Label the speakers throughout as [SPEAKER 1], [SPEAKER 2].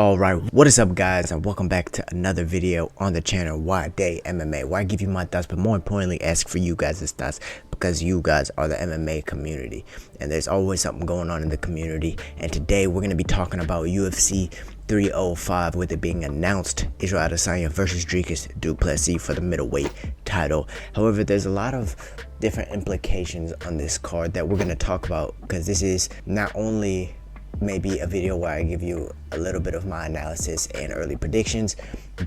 [SPEAKER 1] Alright, what is up guys, and welcome back to another video on the channel Nwadei MMA, where I give you my thoughts, but more importantly ask for you guys' thoughts, because you guys are the MMA community and there's always something going on in the community. And today we're going to be talking about UFC 305, with it being announced Israel Adesanya versus Dricus Du Plessis for the middleweight title. However, there's a lot of different implications on this card that we're going to talk about, because this is not only maybe a video where I give you a little bit of my analysis and early predictions,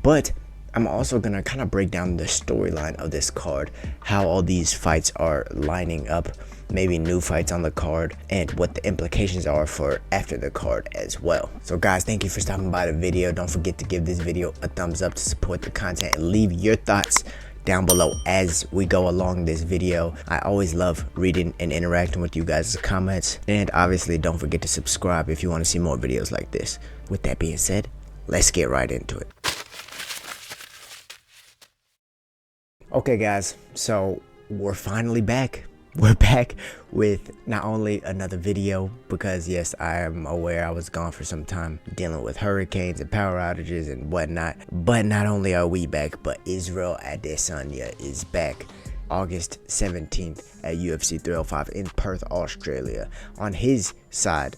[SPEAKER 1] but I'm also gonna kind of break down the storyline of this card, how all these fights are lining up, maybe new fights on the card, and what the implications are for after the card as well. So guys, thank you for stopping by the video. Don't forget to give this video a thumbs up to support the content, and leave your thoughts down below as we go along this video. I always love reading and interacting with you guys' comments, and obviously don't forget to subscribe if you want to see more videos like this. With that being said, let's get right into it. Okay guys, so we're finally back. We're back with not only another video, because yes, I am aware I was gone for some time dealing with hurricanes and power outages and whatnot, but not only are we back, but Israel Adesanya is back August 17th at UFC 305 in Perth, Australia, on his side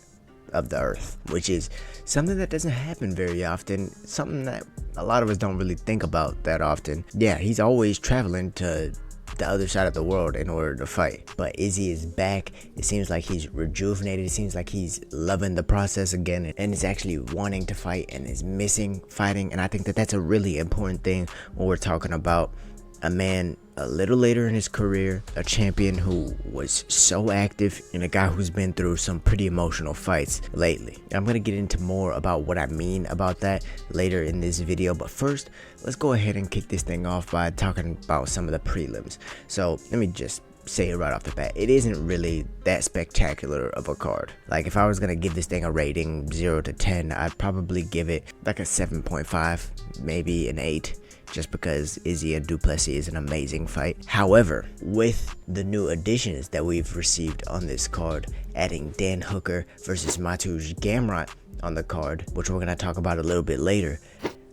[SPEAKER 1] of the earth, which is something that doesn't happen very often, something that a lot of us don't really think about that often. Yeah, he's always traveling to the other side of the world in order to fight, but Izzy is back. It seems like he's rejuvenated. It seems like he's loving the process again, and is actually wanting to fight and is missing fighting. And I think that that's a really important thing when we're talking about a man a little later in his career, a champion who was so active, and a guy who's been through some pretty emotional fights lately. I'm gonna get into more about what I mean about that later in this video, but first let's go ahead and kick this thing off by talking about some of the prelims. So let me just say it right off the bat, it isn't really that spectacular of a card. Like, if I was gonna give this thing a rating 0 to 10, I'd probably give it like a 7.5, maybe an 8, just because Izzy and Du Plessis is an amazing fight. However, with the new additions that we've received on this card, adding Dan Hooker versus Mateusz Gamrot on the card, which we're gonna talk about a little bit later,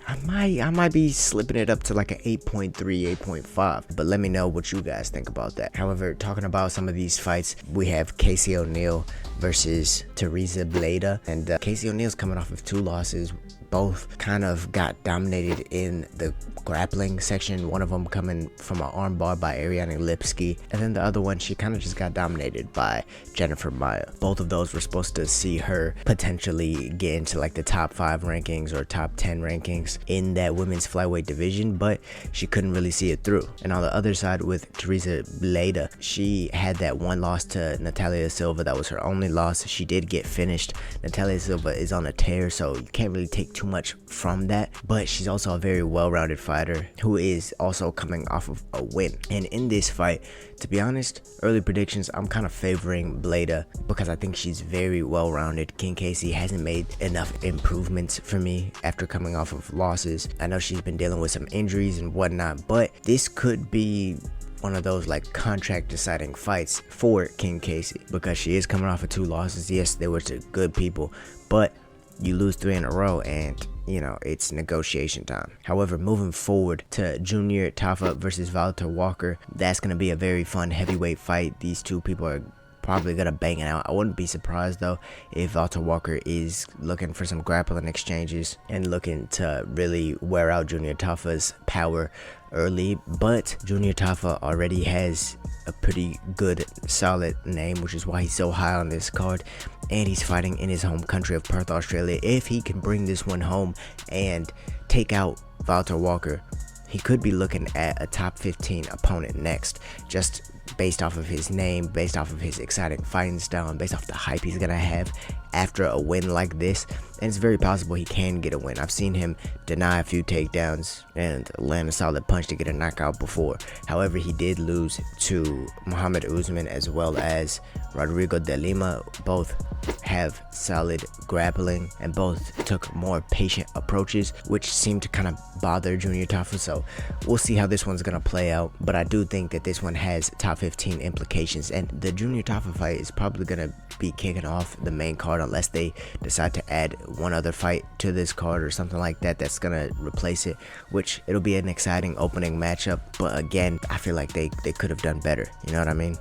[SPEAKER 1] I might be slipping it up to like an 8.3, 8.5, but let me know what you guys think about that. However, talking about some of these fights, we have Casey O'Neill versus Teresa Bleda, and Casey O'Neill's coming off of 2 losses. Both kind of got dominated in the grappling section, one of them coming from an armbar by Ariane Lipski, and then the other one, she kind of just got dominated by Jennifer Maia. Both of those were supposed to see her potentially get into like the top 5 rankings or top 10 rankings in that women's flyweight division, but she couldn't really see it through. And on the other side with Teresa Bleda, she had that one loss to Natalia Silva. That was her only loss. She did get finished. Natalia Silva is on a tear, so you can't really take too much from that, but she's also a very well-rounded fighter who is also coming off of a win. And in this fight, to be honest, early predictions, I'm kind of favoring Bleda, because I think she's very well-rounded. King Casey hasn't made enough improvements for me after coming off of losses. I know she's been dealing with some injuries and whatnot, but this could be one of those like contract deciding fights for King Casey, because she is coming off of 2 losses. Yes, they were to good people, but you lose 3 in a row, and you know, it's negotiation time. However, moving forward to Junior Tafa versus Valter Walker, that's going to be a very fun heavyweight fight. These two people are probably gonna bang it out. I wouldn't be surprised though if Valter Walker is looking for some grappling exchanges and looking to really wear out Junior Tafa's power early, but Junior Tafa already has a pretty good solid name, which is why he's so high on this card, and he's fighting in his home country of Perth, Australia. If he can bring this one home and take out Valter Walker, he could be looking at a top 15 opponent next, just based off of his name, based off of his exciting fighting style, and based off the hype he's gonna have after a win like this. And it's very possible he can get a win. I've seen him deny a few takedowns and land a solid punch to get a knockout before. However, he did lose to Muhammad Usman as well as Rodrigo de Lima. Both have solid grappling and both took more patient approaches, which seemed to kind of bother Junior Tafa. So we'll see how this one's gonna play out, but I do think that this one has top 15 implications, and the Junior Tafa fight is probably gonna be kicking off the main card unless they decide to add one other fight to this card or something like that that's gonna replace it, which it'll be an exciting opening matchup. But again, I feel like they could have done better, you know what I mean?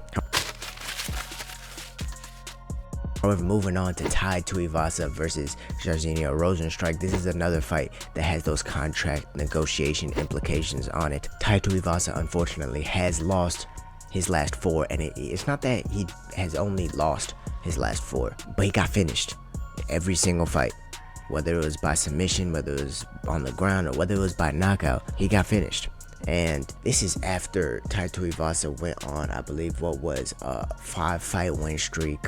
[SPEAKER 1] However, moving on to Tuivasa versus Jairzinho Rozenstruik, this is another fight that has those contract negotiation implications on it. Tuivasa unfortunately has lost his last 4, and it's not that he has only lost his last 4, but he got finished every single fight. Whether it was by submission, whether it was on the ground, or whether it was by knockout, he got finished. And this is after Tuivasa went on, I believe, what was a 5-fight win streak,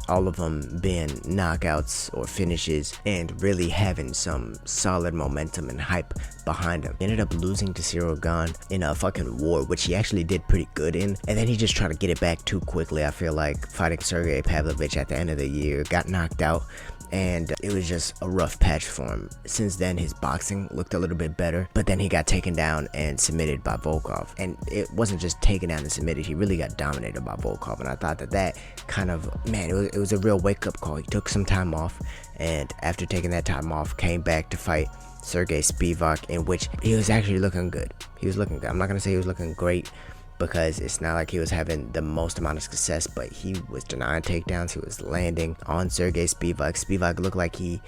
[SPEAKER 1] all of them being knockouts or finishes, and really having some solid momentum and hype behind him. He ended up losing to Cyril Gane in a fucking war, which he actually did pretty good in, and then he just tried to get it back too quickly. I feel like fighting Sergey Pavlovich at the end of the year, got knocked out, and it was just a rough patch for him. Since then, his boxing looked a little bit better, but then he got taken down and submitted by Volkov. And it wasn't just taken down and submitted, he really got dominated by Volkov. And I thought that kind of, man, it was a real wake-up call. He took some time off, and after taking that time off, came back to fight Sergey Spivak, in which he was actually looking good. He was looking good. I'm not going to say he was looking great, because it's not like he was having the most amount of success, but he was denying takedowns. He was landing on Sergey Spivak. Spivak looked like he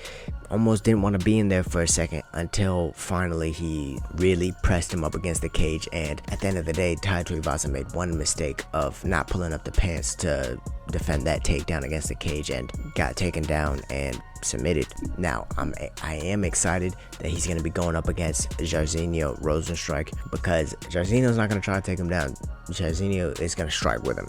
[SPEAKER 1] almost didn't want to be in there for a second, until finally he really pressed him up against the cage. And at the end of the day, Tuivasa made one mistake of not pulling up the pants to defend that takedown against the cage, and got taken down and submitted. Now I am excited that he's going to be going up against Jairzinho Rozenstruik, because Jairzinho's not going to try to take him down. Jairzinho is going to strike with him,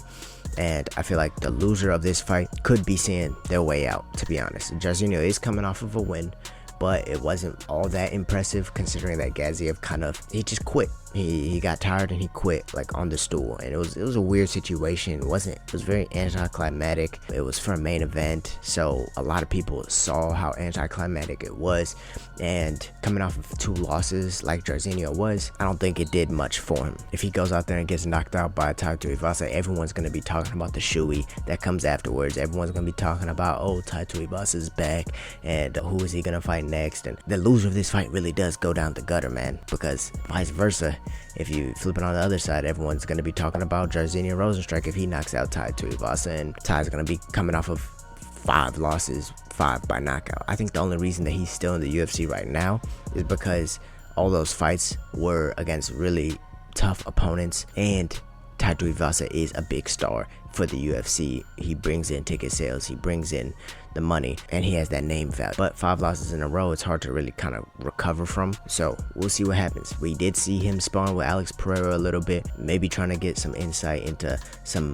[SPEAKER 1] and I feel like the loser of this fight could be seeing their way out, to be honest. Jairzinho is coming off of a win, but it wasn't all that impressive, considering that Gaziev he just quit. He got tired and he quit, like, on the stool, and it was a weird situation. It was very anticlimactic. It was for a main event, so a lot of people saw how anticlimactic it was, and coming off of 2 losses like Jairzinho was, I don't think it did much for him. If he goes out there and gets knocked out by Tuivasa, everyone's going to be talking about the shoey that comes afterwards. Everyone's going to be talking about, oh, Tuivasa's back, and who is he going to fight next? And the loser of this fight really does go down the gutter, man, because vice versa, if you flip it on the other side, everyone's going to be talking about Jairzinho Rozenstruik if he knocks out Tuivasa, and Ty's going to be coming off of 5 losses, 5 by knockout. I think the only reason that he's still in the UFC right now is because all those fights were against really tough opponents, and Tuivasa is a big star for the UFC. He brings in ticket sales, he brings in the money, and he has that name value. But 5 losses in a row, it's hard to really kind of recover from. So we'll see what happens. We did see him sparring with Alex Pereira a little bit, maybe trying to get some insight into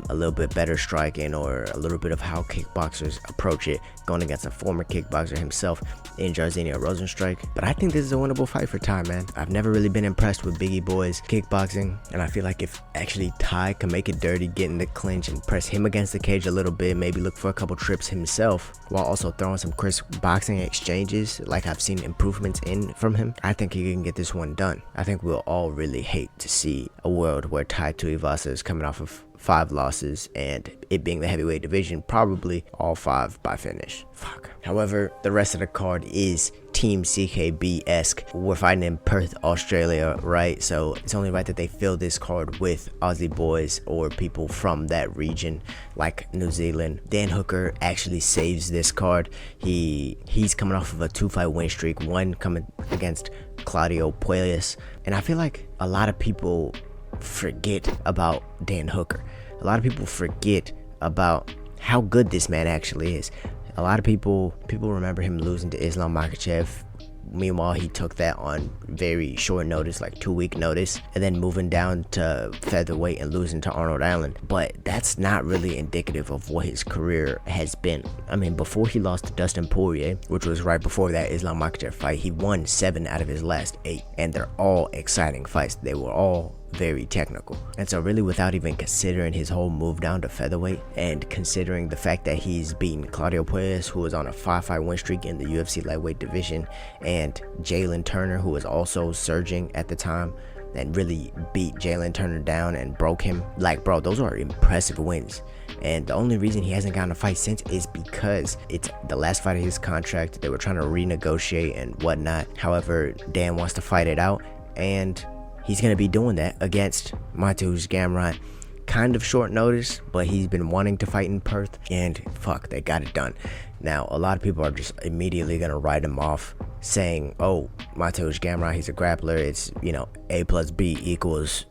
[SPEAKER 1] a little bit better striking, or a little bit of how kickboxers approach it, going against a former kickboxer himself in Jairzinho Rozenstruik. But I think this is a winnable fight for Ty, man. I've never really been impressed with Biggie Boy's kickboxing, and I feel like if actually Ty can make it dirty, get in the clinch and press him against the cage a little bit, maybe look for a couple trips himself, while also throwing some crisp boxing exchanges like I've seen improvements in from him, I think he can get this one done. I think we'll all really hate to see a world where Tuivasa is coming off of 5 losses, and it being the heavyweight division, probably all 5 by finish. Fuck. However, the rest of the card is Team CKB-esque. We're fighting in Perth, Australia, right? So it's only right that they fill this card with Aussie boys or people from that region, like New Zealand. Dan Hooker actually saves this card. He's coming off of a 2-fight win streak, one coming against Claudio Puelles, and I feel like a lot of people forget about Dan Hooker. A lot of people forget about how good this man actually is. A lot of people remember him losing to Islam Makhachev. Meanwhile, he took that on very short notice, like 2-week notice, and then moving down to featherweight and losing to Arnold Allen. But that's not really indicative of what his career has been. I mean, before he lost to Dustin Poirier, which was right before that Islam Makhachev fight, he won 7 out of his last 8, and they're all exciting fights. They were all very technical. And so really, without even considering his whole move down to featherweight, and considering the fact that he's beaten Claudio Puelles, who was on a 5-fight win streak in the UFC lightweight division, and Jalen Turner, who was also surging at the time, and really beat Jalen Turner down and broke him. Like, bro, those are impressive wins. And the only reason he hasn't gotten a fight since is because it's the last fight of his contract. They were trying to renegotiate and whatnot. However, Dan wants to fight it out, and he's going to be doing that against Mateusz Gamrot. Kind of short notice, but he's been wanting to fight in Perth, and fuck, they got it done. Now, a lot of people are just immediately going to write him off, saying, oh, Mateusz Gamrot, he's a grappler. It's, you know, A plus B equals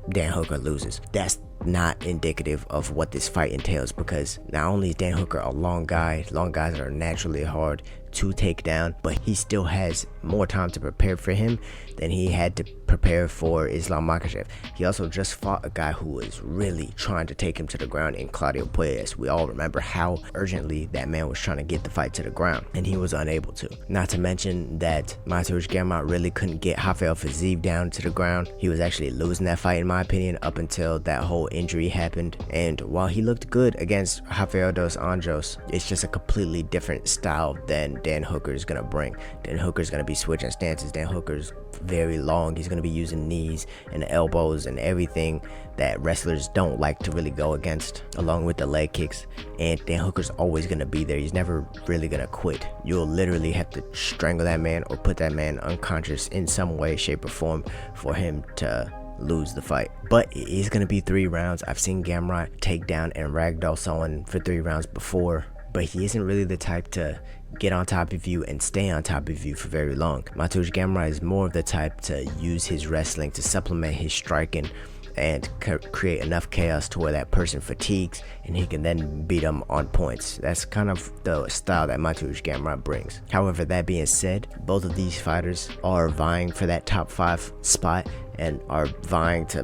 [SPEAKER 1] Dan Hooker loses. That's not indicative of what this fight entails, because not only is Dan Hooker a long guys are naturally hard to take down, but he still has more time to prepare for him than he had to prepare for Islam Makhachev. He also just fought a guy who was really trying to take him to the ground in Claudio Puelles. We all remember how urgently that man was trying to get the fight to the ground, and he was unable to. Not to mention that Mateusz Gamrot really couldn't get Rafael Fiziev down to the ground. He was actually losing that fight, in my opinion, up until that whole injury happened. And while he looked good against Rafael dos Anjos, it's just a completely different style than Dan Hooker is gonna bring. Dan Hooker's gonna be switching stances. Dan Hooker's very long. He's gonna be using knees and elbows and everything that wrestlers don't like to really go against, along with the leg kicks. And Dan Hooker's always gonna be there. He's never really gonna quit. You'll literally have to strangle that man or put that man unconscious in some way, shape, or form for him to lose the fight. But it is going to be 3 rounds. I've seen Gamrot take down and ragdoll someone for 3 rounds before, but he isn't really the type to get on top of you and stay on top of you for very long. Mateusz Gamrot is more of the type to use his wrestling to supplement his striking and create enough chaos to where that person fatigues and he can then beat them on points. That's kind of the style that Mateusz Gamrot brings. However, that being said, both of these fighters are vying for that top 5 spot and are vying to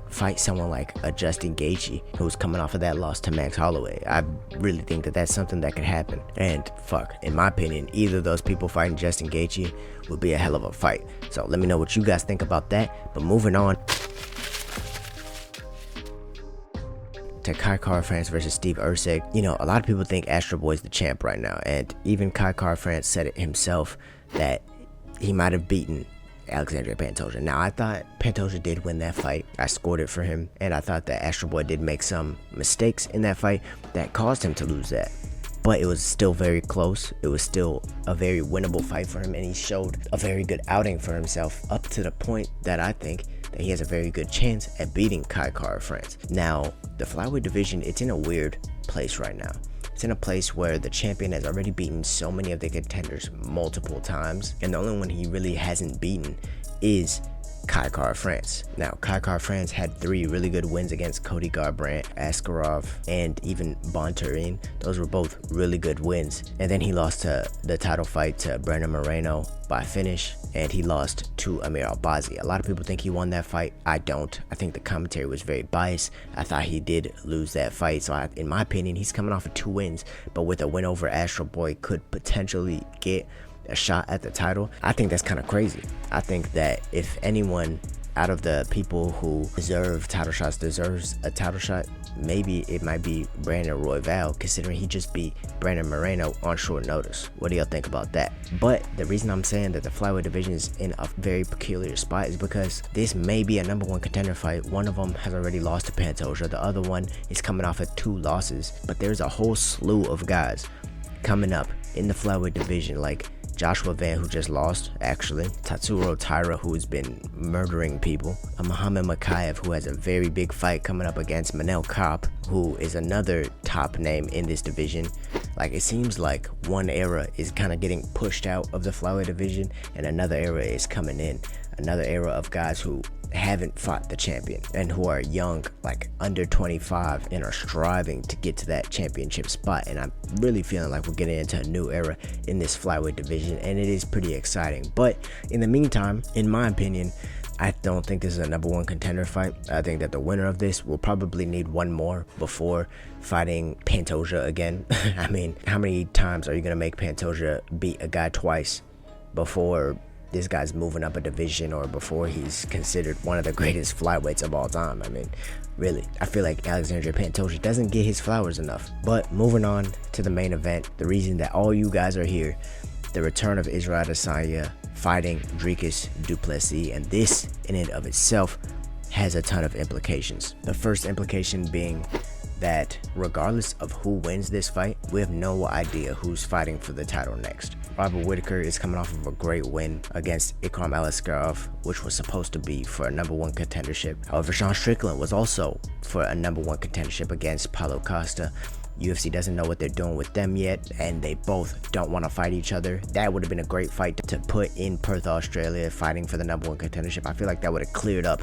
[SPEAKER 1] fight someone like a Justin Gaethje, who's coming off of that loss to Max Holloway. I really think that that's something that could happen. And fuck, in my opinion, either of those people fighting Justin Gaethje would be a hell of a fight. So let me know what you guys think about that. But moving on to Kai Kara-France versus Steve Erceg. You know, a lot of people think Astro Boy's the champ right now, and even Kai Kara-France said it himself that he might have beaten Alexandre Pantoja. Now, I thought Pantoja did win that fight. I scored it for him, and I thought that Astro Boy did make some mistakes in that fight that caused him to lose that. But it was still very close. It was still a very winnable fight for him, and he showed a very good outing for himself, up to the point that I think that he has a very good chance at beating Kai Kara-France. Now, the flyweight division, it's in a weird place right now. It's in a place where the champion has already beaten so many of the contenders multiple times, and the only one he really hasn't beaten is Kai Kara-France. Now, Kai Kara-France had 3 really good wins against Cody Garbrandt, Askarov, and even Bontorin. Those were both really good wins. And then he lost to the title fight to Brandon Moreno by finish, and he lost to Amir Albazi. A lot of people think he won that fight. I don't. I think the commentary was very biased. I thought he did lose that fight. So in my opinion, he's coming off of 2 wins, but with a win over Astro Boy could potentially get a shot at the title. I think that's kind of crazy. I think that if anyone out of the people who deserve title shots deserves a title shot, maybe it might be Brandon Royval, considering he just beat Brandon Moreno on short notice. What do y'all think about that? But the reason I'm saying that the flyweight division is in a very peculiar spot is because this may be a #1 contender fight. One of them has already lost to Pantoja. The other one is coming off of 2 losses. But there's a whole slew of guys coming up in the flyweight division, like Joshua Van, who just lost, actually. Tatsuro Taira, who's been murdering people. Muhammad Makayev, who has a very big fight coming up against Manel Kape, who is another top name in this division. Like, it seems like one era is kind of getting pushed out of the flyweight division, and another era is coming in. Another era of guys who haven't fought the champion and who are young, like under 25, and are striving to get to that championship spot. And I'm really feeling like we're getting into a new era in this flyweight division, and it is pretty exciting. But in the meantime, in my opinion, I don't think this is a #1 contender fight. I think that the winner of this will probably need 1 more before fighting Pantoja again. I mean, how many times are you gonna make Pantoja beat a guy twice before this guy's moving up a division, or before he's considered one of the greatest flyweights of all time? I mean, really, I feel like Alexandre Pantoja doesn't get his flowers enough. But moving on to the main event, the reason that all you guys are here the return of Israel Adesanya fighting Dricus Du Plessis, and this in and of itself has a ton of implications. The first implication being that regardless of who wins this fight, we have no idea who's fighting for the title next. Robert Whittaker is coming off of a great win against Ikram Aliskerov, which was supposed to be for a #1 contendership. However, Sean Strickland was also for a #1 contendership against Paulo Costa. UFC doesn't know what they're doing with them yet, and they both don't want to fight each other. That would have been a great fight to put in Perth, Australia, fighting for the #1 contendership. I feel like that would have cleared up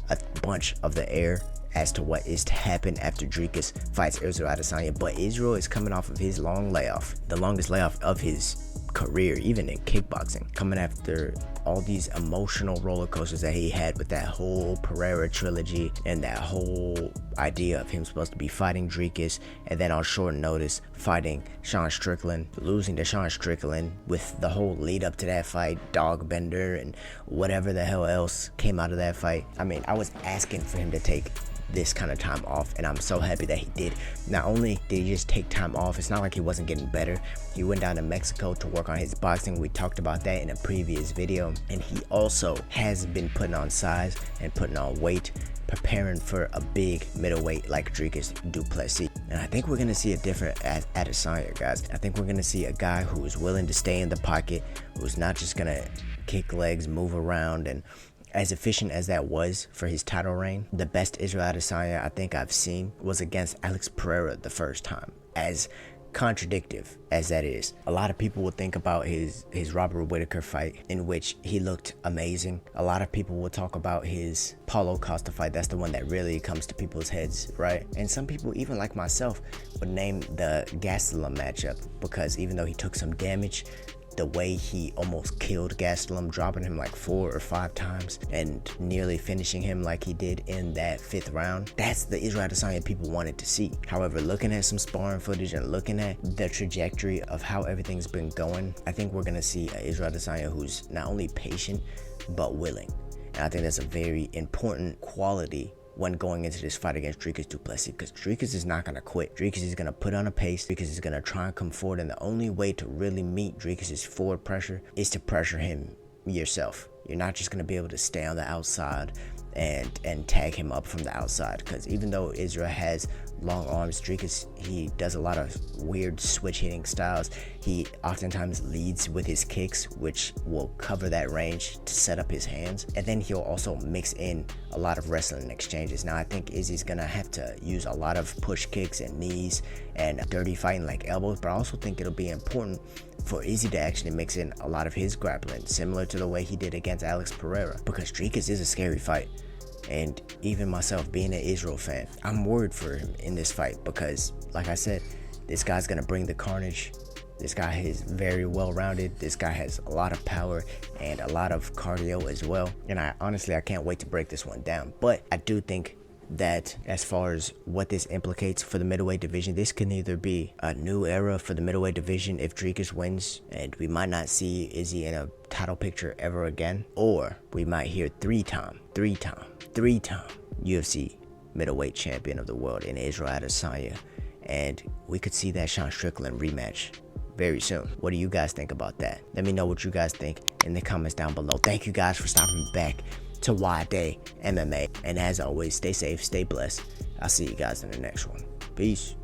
[SPEAKER 1] a bunch of the air as to what is to happen after Dricus fights Israel Adesanya. But Israel is coming off of his long layoff, the longest layoff of his career, even in kickboxing, coming after all these emotional roller coasters that he had with that whole Pereira trilogy and that whole idea of him supposed to be fighting Dricus, and then on short notice fighting Sean Strickland, losing to Sean Strickland with the whole lead up to that fight, dog bender and whatever the hell else came out of that fight. I mean, I was asking for him to take this kind of time off, and I'm so happy that he did. Not only did he just take time off, it's not like he wasn't getting better. He went down to Mexico to work on his boxing. We talked about that in a previous video, and he also has been putting on size and putting on weight, preparing for a big middleweight like Dricus Du Plessis. And I think we're gonna see a different Adesanya, guys. I think we're gonna see a guy who is willing to stay in the pocket, who's not just gonna kick legs, move around, and as efficient as that was for his title reign, the best Israel Adesanya I think I've seen was against Alex Pereira the first time. As contradictive as that is, a lot of people will think about his Robert Whittaker fight, in which he looked amazing. A lot of people will talk about his Paulo Costa fight. That's the one that really comes to people's heads, right? And some people, even like myself, would name the Gastelum matchup, because even though he took some damage, the way he almost killed Gastelum, dropping him like 4 or 5 times and nearly finishing him like he did in that 5th round, that's the Israel Adesanya people wanted to see. However, looking at some sparring footage and looking at the trajectory of how everything's been going, I think we're gonna see a Israel Adesanya who's not only patient but willing. And I think that's a very important quality when going into this fight against Dricus Du Plessis, because Dricus is not going to quit. Dricus is going to put on a pace. Dricus is going to try and come forward, and the only way to really meet Dricus's forward pressure is to pressure him yourself. You're not just going to be able to stay on the outside and tag him up from the outside, because even though Israel has long arms, Dricus, he does a lot of weird switch hitting styles. He oftentimes leads with his kicks, which will cover that range to set up his hands, and then he'll also mix in a lot of wrestling exchanges. Now I think Izzy's gonna have to use a lot of push kicks and knees and dirty fighting like elbows, but I also think it'll be important for Izzy to actually mix in a lot of his grappling, similar to the way he did against Alex Pereira, because Dricus is a scary fight. And even myself, being an Israel fan, I'm worried for him in this fight, because like I said, this guy's gonna bring the carnage. This guy is very well rounded. This guy has a lot of power and a lot of cardio as well. And I can't wait to break this one down. But I do think that as far as what this implicates for the middleweight division, this can either be a new era for the middleweight division if Dricus wins, and we might not see Izzy in a title picture ever again, or we might hear three-time UFC middleweight champion of the world in Israel Adesanya, and we could see that Sean Strickland rematch very soon. What do you guys think about that? Let me know what you guys think in the comments down below. Thank you guys for stopping back to Nwadei MMA, and as always, stay safe, stay blessed. I'll see you guys in the next one. Peace.